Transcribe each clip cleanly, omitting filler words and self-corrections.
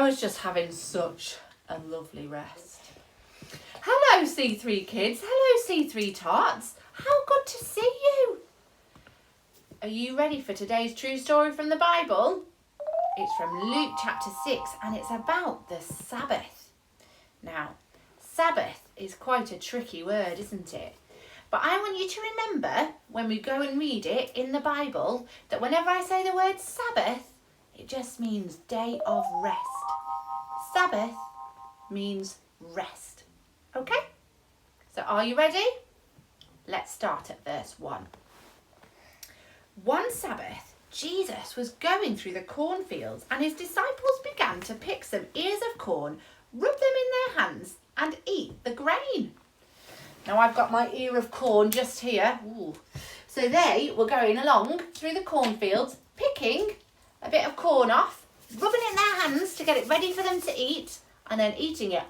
was just having such a lovely rest. Hello, C3 kids. Hello, C3 Tots. How good to see you. Are you ready for today's true story from the Bible? It's from Luke chapter 6 and it's about the Sabbath. Now, Sabbath is quite a tricky word, isn't it? But I want you to remember when we go and read it in the Bible that whenever I say the word Sabbath, it just means day of rest. Sabbath means rest. Okay? So are you ready? Let's start at verse 1. One Sabbath, Jesus was going through the cornfields and his disciples began to pick some ears of corn, rub them in their hands and eat the grain. Now I've got my ear of corn just here. Ooh. So they were going along through the cornfields, picking a bit of corn off, rubbing it in their hands to get it ready for them to eat, and then eating it.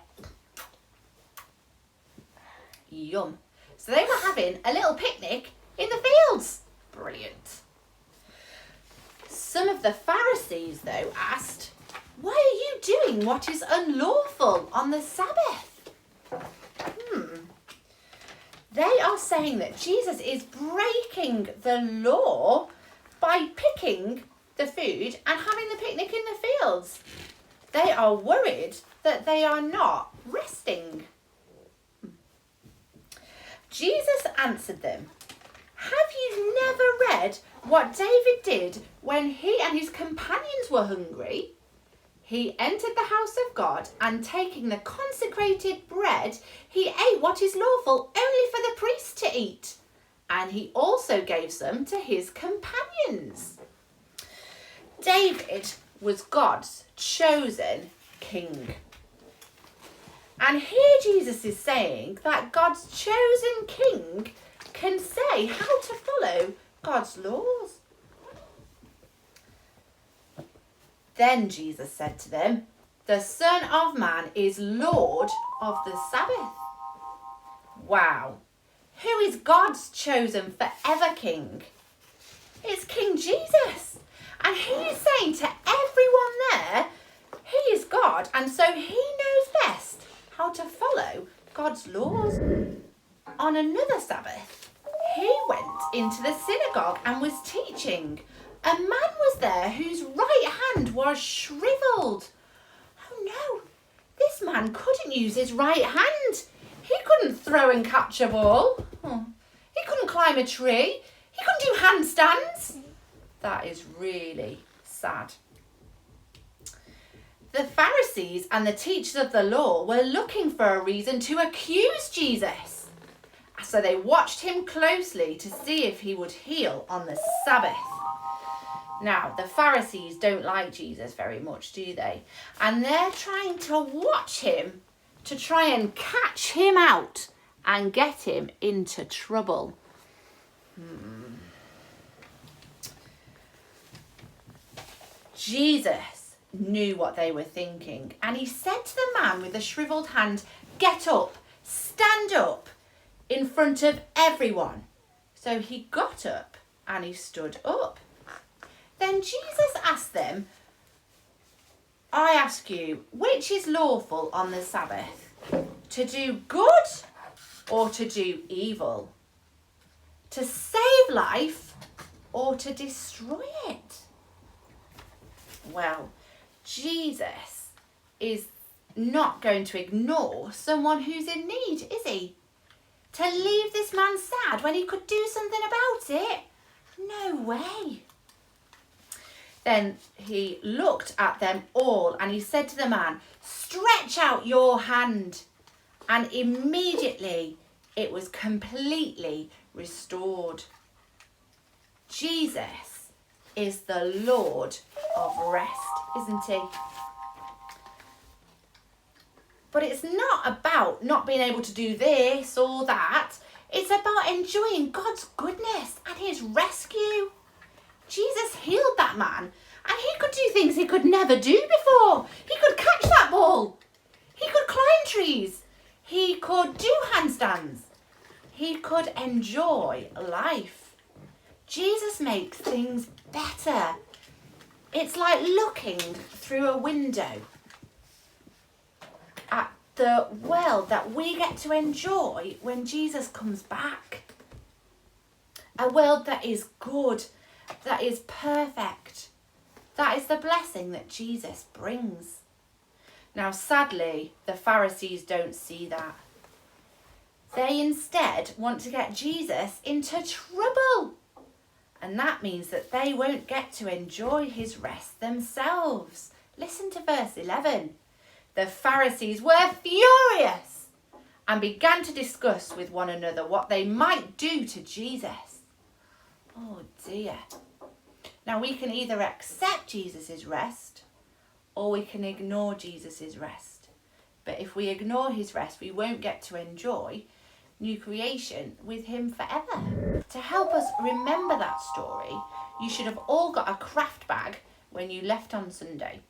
Yum. So they were having a little picnic in the fields. Brilliant. Some of the Pharisees, though, asked, "Why are you doing what is unlawful on the Sabbath?" They are saying that Jesus is breaking the law by picking the food and having the picnic in the fields. They are worried that they are not resting. Jesus answered them, "Have you never read what David did when he and his companions were hungry? He entered the house of God and taking the consecrated bread, he ate what is lawful only for the priest to eat. And he also gave some to his companions." David was God's chosen king. And here Jesus is saying that God's chosen king can say how to follow God's laws. Then Jesus said to them, "The Son of Man is Lord of the Sabbath." Wow. Who is God's chosen forever king? It's King Jesus. And he is saying to everyone there, he is God, and so he knows best how to follow God's laws. On another Sabbath, he went into the synagogue and was teaching. A man was there whose right hand was shriveled. Oh no, this man couldn't use his right hand. He couldn't throw and catch a ball. He couldn't climb a tree. He couldn't do handstands. That is really sad. The Pharisees and the teachers of the law were looking for a reason to accuse Jesus. So they watched him closely to see if he would heal on the Sabbath. Now, the Pharisees don't like Jesus very much, do they? And they're trying to watch him to try and catch him out and get him into trouble. Jesus knew what they were thinking, and he said to the man with the shriveled hand, "Get up, stand up in front of everyone." So he got up and he stood up. Then Jesus asked them, "I ask you, which is lawful on the Sabbath? To do good or to do evil? To save life or to destroy it?" Well, Jesus is not going to ignore someone who's in need, is he? To leave this man sad when he could do something about it? No way. Then he looked at them all and he said to the man, "Stretch out your hand." And immediately it was completely restored. Jesus is the Lord of rest, isn't he? But it's not about not being able to do this or that. It's about enjoying God's goodness and his rescue. Jesus healed that man and he could do things he could never do before. He could catch that ball. He could climb trees. He could do handstands. He could enjoy life. Jesus makes things better. It's like looking through a window the world that we get to enjoy when Jesus comes back. A world that is good, that is perfect. That is the blessing that Jesus brings. Now, sadly, the Pharisees don't see that. They instead want to get Jesus into trouble. And that means that they won't get to enjoy his rest themselves. Listen to verse 11. The Pharisees were furious and began to discuss with one another what they might do to Jesus. Oh dear. Now we can either accept Jesus' rest or we can ignore Jesus' rest. But if we ignore his rest, we won't get to enjoy new creation with him forever. To help us remember that story, you should have all got a craft bag when you left on Sunday.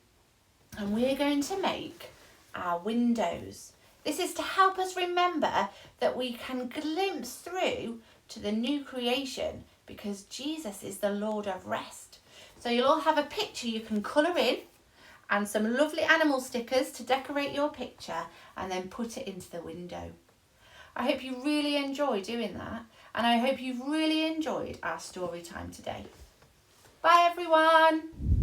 And we're going to make our windows. This is to help us remember that we can glimpse through to the new creation because Jesus is the Lord of rest. So you'll all have a picture you can colour in and some lovely animal stickers to decorate your picture and then put it into the window. I hope you really enjoy doing that, and I hope you've really enjoyed our story time today. Bye everyone.